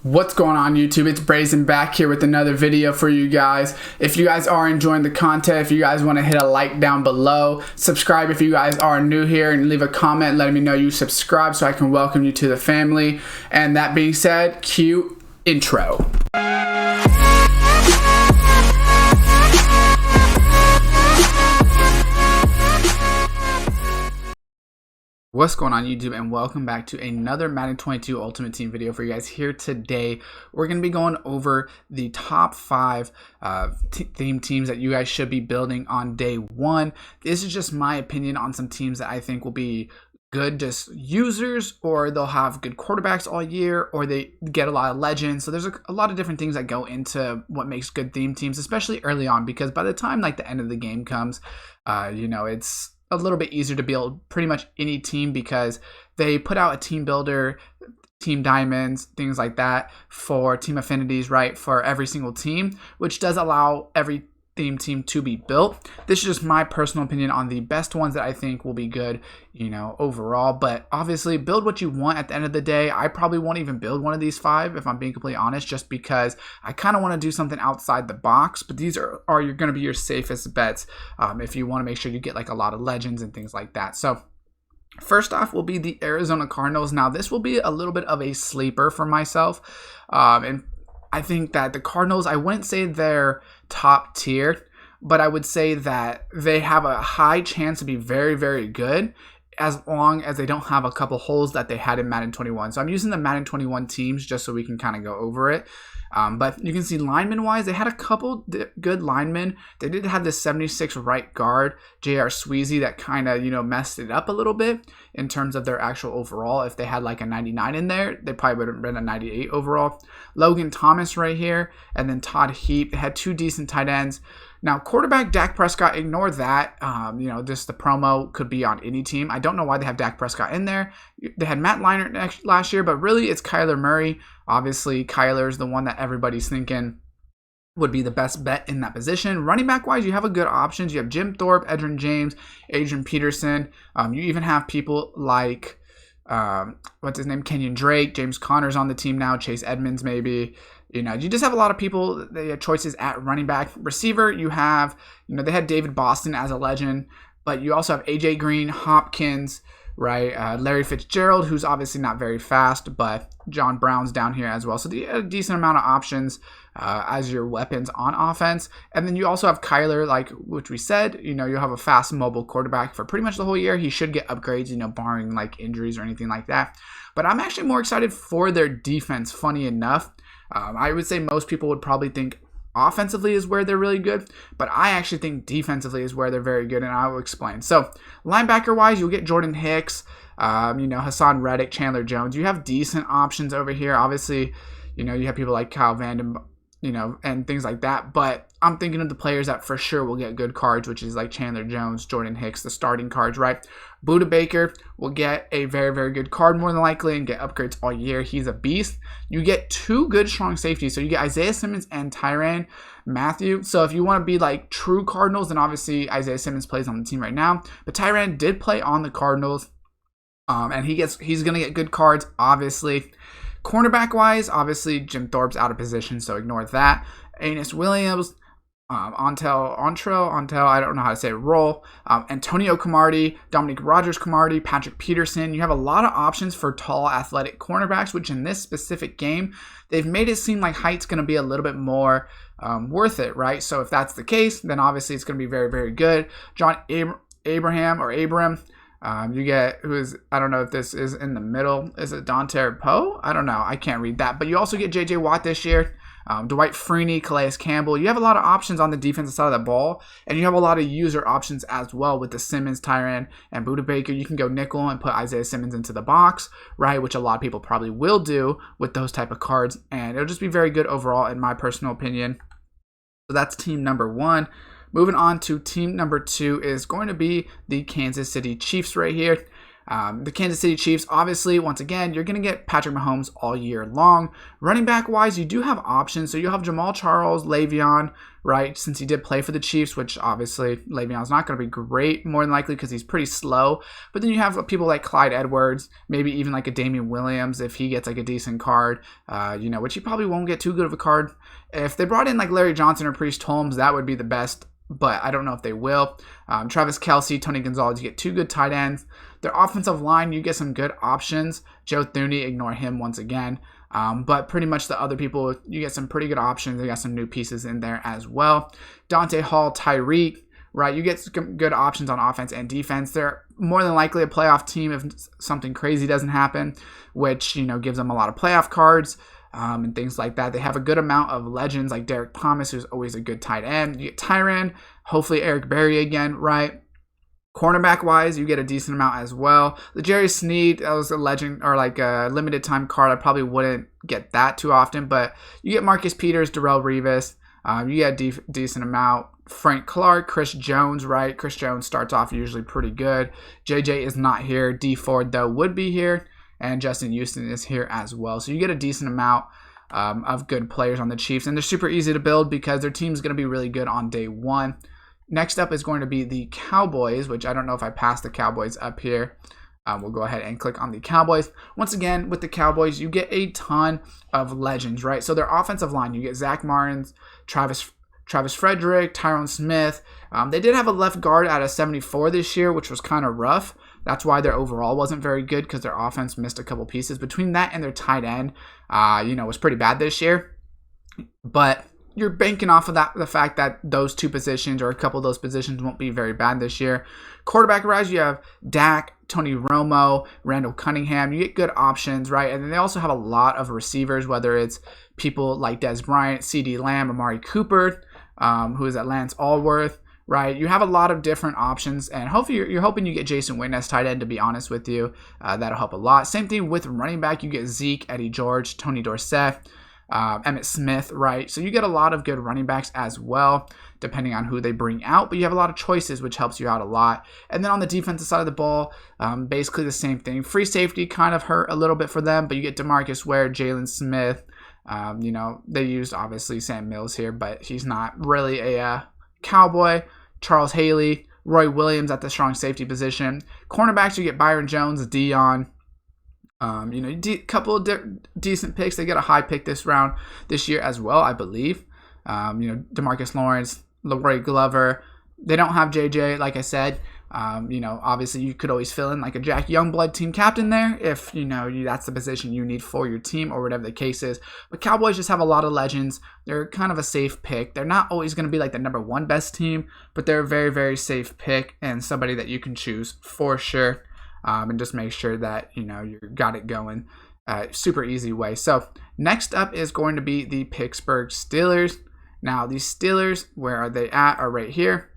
What's going on YouTube? It's Brazen back here with another video for you guys. If you guys are enjoying the content, if you guys want to hit a like down below, subscribe if you guys are new here, and leave a comment letting me know you subscribe so I can welcome you to the family. And that being said, cue intro. What's going on YouTube, and welcome back to another Madden 22 Ultimate Team video for you guys. Here today we're going to be going over the top 5 theme teams that you guys should be building on day 1. This is just my opinion on some teams that I think will be good just users, or they'll have good quarterbacks all year, or they get a lot of legends. So there's a lot of different things that go into what makes good theme teams, especially early on, because by the time like the end of the game comes, it's a little bit easier to build pretty much any team, because they put out a team builder, team diamonds, things like that for team affinities, right, for every single team, which does allow every theme team to be built. This is just my personal opinion on the best ones that I think will be good, overall. But obviously build what you want at the end of the day. I probably won't even build one of these 5 if I'm being completely honest, just because I kind of want to do something outside the box. But these are going to be your safest bets if you want to make sure you get like a lot of legends and things like that. So first off will be the Arizona Cardinals. Now this will be a little bit of a sleeper for myself, and I think that the Cardinals, I wouldn't say they're top tier, but I would say that they have a high chance to be very, very good, as long as they don't have a couple holes that they had in Madden 21. So I'm using the Madden 21 teams just so we can kind of go over it. But you can see lineman-wise, they had a couple good linemen. They did have this 76 right guard, J.R. Sweezy, that kind of, messed it up a little bit in terms of their actual overall. If they had like a 99 in there, they probably would have been a 98 overall. Logan Thomas right here, and then Todd Heap. They had 2 decent tight ends. Now, quarterback Dak Prescott, ignore that. Just the promo could be on any team. I don't know why they have Dak Prescott in there. They had Matt Leinart last year, but really it's Kyler Murray. Obviously, Kyler's the one that everybody's thinking would be the best bet in that position. Running back wise, you have a good options. You have Jim Thorpe, Edgerrin James, Adrian Peterson. You even have people like Kenyon Drake, James Conner's on the team now, Chase Edmonds maybe. You just have a lot of people, they have choices at running back. Receiver, you have, they had David Boston as a legend, but you also have AJ Green, Hopkins, right? Larry Fitzgerald, who's obviously not very fast, but John Brown's down here as well. So a decent amount of options as your weapons on offense. And then you also have Kyler, like which we said, you'll have a fast mobile quarterback for pretty much the whole year. He should get upgrades, barring like injuries or anything like that. But I'm actually more excited for their defense, funny enough. I would say most people would probably think offensively is where they're really good, but I actually think defensively is where they're very good, and I will explain. So linebacker wise, you'll get Jordan Hicks, Hassan Reddick, Chandler Jones. You have decent options over here. Obviously, you have people like Kyle Vanden, and things like that, but I'm thinking of the players that for sure will get good cards, which is like Chandler Jones, Jordan Hicks, the starting cards, right? Budda Baker will get a very, very good card more than likely and get upgrades all year. He's a beast. You get 2 good strong safeties. So you get Isaiah Simmons and Tyrann Mathieu. So if you want to be like true Cardinals, then obviously Isaiah Simmons plays on the team right now. But Tyrann did play on the Cardinals, and he's going to get good cards, obviously. Cornerback wise, obviously Jim Thorpe's out of position, so ignore that. Aeneas Williams, Ontel, I don't know how to say it, roll. Antonio Cromartie, Dominique Rodgers-Cromartie, Patrick Peterson. You have a lot of options for tall, athletic cornerbacks, which in this specific game, they've made it seem like height's going to be a little bit more worth it, right? So if that's the case, then obviously it's going to be very, very good. John Abram. You get, I don't know if this is in the middle. Is it Dante Poe? I don't know. I can't read that. But you also get J.J. Watt this year. Dwight Freeney, Calais Campbell. You have a lot of options on the defensive side of the ball, and you have a lot of user options as well with the Simmons, Tyrann, and Budda Baker. You can go nickel and put Isaiah Simmons into the box, right, which a lot of people probably will do with those type of cards, and it'll just be very good overall in my personal opinion. So that's team number 1. Moving on to team number 2 is going to be the Kansas City Chiefs right here. The Kansas City Chiefs, obviously, once again, you're going to get Patrick Mahomes all year long. Running back wise, you do have options. So you'll have Jamal Charles, Le'Veon, right? Since he did play for the Chiefs, which obviously Le'Veon's not going to be great, more than likely, because he's pretty slow. But then you have people like Clyde Edwards, maybe even like a Damian Williams if he gets like a decent card, which he probably won't get too good of a card. If they brought in like Larry Johnson or Priest Holmes, that would be the best, but I don't know if they will. Travis Kelce, Tony Gonzalez, you get 2 good tight ends. Their offensive line, you get some good options. Joe Thuney, ignore him once again. But pretty much the other people, you get some pretty good options. They got some new pieces in there as well. Dante Hall, Tyreek, right? You get some good options on offense and defense. They're more than likely a playoff team if something crazy doesn't happen, which, gives them a lot of playoff cards. And things like that. They have a good amount of legends like Derek Thomas, who's always a good tight end. You get Tyrann, hopefully Eric Berry again, right? Cornerback-wise, you get a decent amount as well. The Jerry Sneed, that was a legend or like a limited time card. I probably wouldn't get that too often, but you get Marcus Peters, Darrelle Revis. You get a decent amount. Frank Clark, Chris Jones, right? Chris Jones starts off usually pretty good. JJ is not here. D Ford, though, would be here. And Justin Houston is here as well. So you get a decent amount of good players on the Chiefs. And they're super easy to build because their team's going to be really good on day one. Next up is going to be the Cowboys, which I don't know if I passed the Cowboys up here. We'll go ahead and click on the Cowboys. Once again, with the Cowboys, you get a ton of legends, right? So their offensive line, you get Zach Martins, Travis Frederick, Tyron Smith. They did have a left guard out of 74 this year, which was kind of rough. That's why their overall wasn't very good because their offense missed a couple pieces. Between that and their tight end, was pretty bad this year. But you're banking off of the fact that those two positions or a couple of those positions won't be very bad this year. Quarterback-wise, you have Dak, Tony Romo, Randall Cunningham. You get good options, right? And then they also have a lot of receivers, whether it's people like Des Bryant, CeeDee Lamb, Amari Cooper, who is at Lance Allworth. Right, you have a lot of different options, and hopefully you're hoping you get Jason Witten as tight end. To be honest with you, that'll help a lot. Same thing with running back. You get Zeke, Eddie George, Tony Dorsett, Emmitt Smith. Right, so you get a lot of good running backs as well, depending on who they bring out. But you have a lot of choices, which helps you out a lot. And then on the defensive side of the ball, basically the same thing. Free safety kind of hurt a little bit for them, but you get DeMarcus Ware, Jalen Smith. They used obviously Sam Mills here, but he's not really a Cowboy. Charles Haley, Roy Williams at the strong safety position. Cornerbacks, you get Byron Jones, Dion. Couple of decent picks. They get a high pick this year as well, I believe. DeMarcus Lawrence, Leroy Glover. They don't have JJ, like I said. Obviously you could always fill in like a Jack Youngblood team captain there if, that's the position you need for your team or whatever the case is. But Cowboys just have a lot of legends. They're kind of a safe pick. They're not always going to be like the number one best team, but they're a very, very safe pick and somebody that you can choose for sure. And just make sure that, you got it going super easy way. So next up is going to be the Pittsburgh Steelers. Now these Steelers, where are they at? Are right here.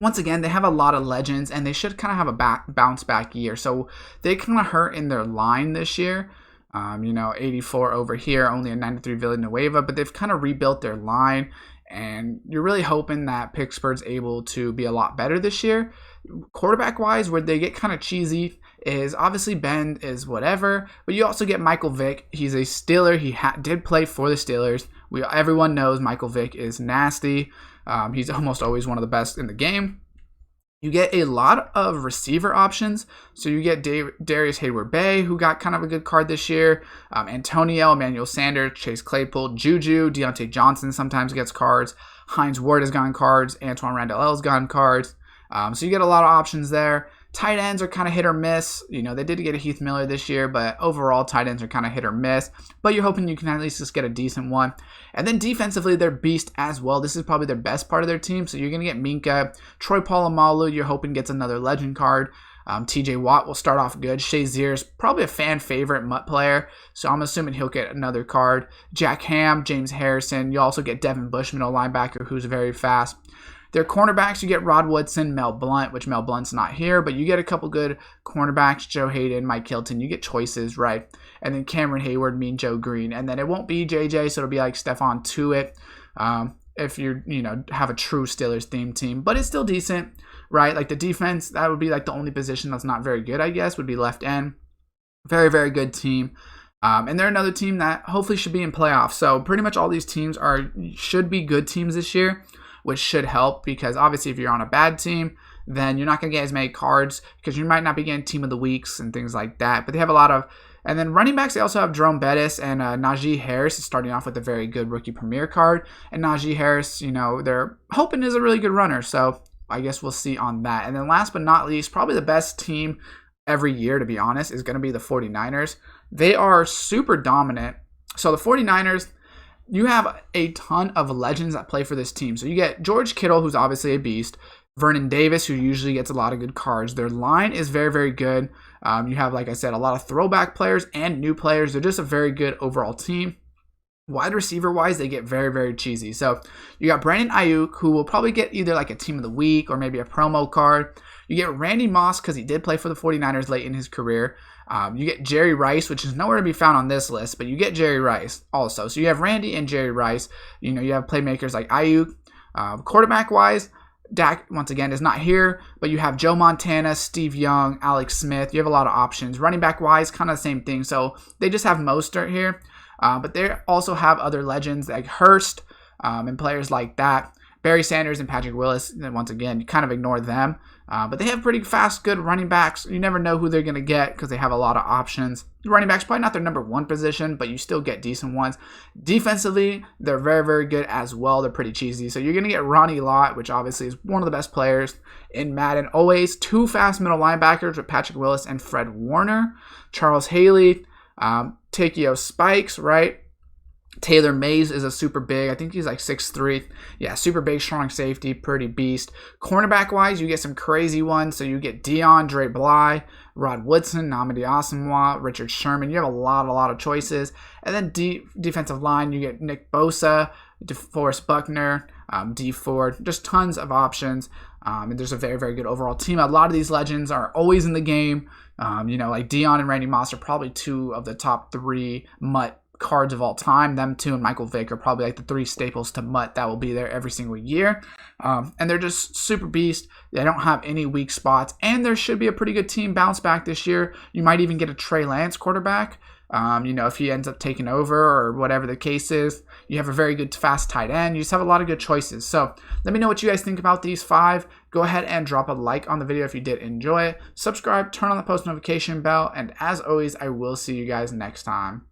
Once again, they have a lot of legends, and they should kind of have a bounce back year. So they kind of hurt in their line this year. 84 over here, only a 93 Villanueva, but they've kind of rebuilt their line, and you're really hoping that Pittsburgh's able to be a lot better this year. Quarterback-wise, where they get kind of cheesy is obviously Ben is whatever, but you also get Michael Vick. He's a Steeler. He did play for the Steelers. Everyone knows Michael Vick is nasty. He's almost always one of the best in the game. You get a lot of receiver options. So you get Darius Hayward-Bay, who got kind of a good card this year. Antonio, Emmanuel Sanders, Chase Claypool, Juju, Deontay Johnson sometimes gets cards. Hines Ward has gotten cards. Antoine Randall has gotten cards. So you get a lot of options there. Tight ends are kind of hit or miss. They did get a Heath Miller this year, but overall tight ends are kind of hit or miss. But you're hoping you can at least just get a decent one. And then defensively, they're beast as well. This is probably their best part of their team. So you're going to get Minka. Troy Polamalu, you're hoping gets another legend card. TJ Watt will start off good. Shazier's probably a fan favorite Mutt player, so I'm assuming he'll get another card. Jack Ham, James Harrison. You also get Devin Bushman, a linebacker who's very fast. Their cornerbacks, you get Rod Woodson, Mel Blount, which Mel Blount's not here, but you get a couple good cornerbacks, Joe Hayden, Mike Hilton. You get choices, right? And then Cameron Hayward, Mean Joe Green. And then it won't be JJ, so it'll be like Stephon Tuitt. if you're, have a true Steelers themed team, but it's still decent, right? Like the defense, that would be like the only position that's not very good, I guess, would be left end. Very, very good team. And they're another team that hopefully should be in playoffs. So pretty much all these teams should be good teams this year, which should help, because obviously if you're on a bad team, then you're not going to get as many cards, because you might not be getting team of the weeks and things like that. But they have a lot of, and then running backs, they also have Jerome Bettis and Najee Harris is starting off with a very good rookie premier card. And Najee Harris, they're hoping is a really good runner. So I guess we'll see on that. And then last but not least, probably the best team every year, to be honest, is going to be the 49ers. They are super dominant. So the 49ers, you have a ton of legends that play for this team. So you get George Kittle, who's obviously a beast. Vernon Davis, who usually gets a lot of good cards. Their line is very, very good. You have, like I said, a lot of throwback players and new players. They're just a very good overall team. Wide receiver-wise, they get very, very cheesy. So you got Brandon Ayuk, who will probably get either like a team of the week or maybe a promo card. You get Randy Moss, because he did play for the 49ers late in his career. You get Jerry Rice, which is nowhere to be found on this list, but you get Jerry Rice also. So you have Randy and Jerry Rice. You have playmakers like Ayuk. Quarterback-wise, Dak, once again, is not here, but you have Joe Montana, Steve Young, Alex Smith. You have a lot of options. Running back-wise, kind of the same thing. So they just have Mostert here, but they also have other legends like Hurst and players like that. Barry Sanders and Patrick Willis, and once again, you kind of ignore them. But they have pretty fast, good running backs. You never know who they're going to get because they have a lot of options. Running backs, probably not their number one position, but you still get decent ones. Defensively, they're very, very good as well. They're pretty cheesy. So you're going to get Ronnie Lott, which obviously is one of the best players in Madden. Always two fast middle linebackers with Patrick Willis and Fred Warner. Charles Haley, Takeo Spikes, right? Taylor Mays is a super big. I think he's like 6'3". Yeah, super big, strong safety, pretty beast. Cornerback-wise, you get some crazy ones. So you get Dion, Dre Bly, Rod Woodson, Namadi Asamoah, Richard Sherman. You have a lot of choices. And then defensive line, you get Nick Bosa, DeForest Buckner, D Ford. Just tons of options. And there's a very, very good overall team. A lot of these legends are always in the game. Like Dion and Randy Moss are probably two of the top three Mutt cards of all time. Them two and Michael Vick are probably like the three staples to Mutt that will be there every single year. And they're just super beast. They don't have any weak spots. And there should be a pretty good team bounce back this year. You might even get a Trey Lance quarterback. If he ends up taking over or whatever the case is. You have a very good fast tight end. You just have a lot of good choices. So let me know what you guys think about these 5. Go ahead and drop a like on the video if you did enjoy it. Subscribe, turn on the post notification bell. And as always, I will see you guys next time.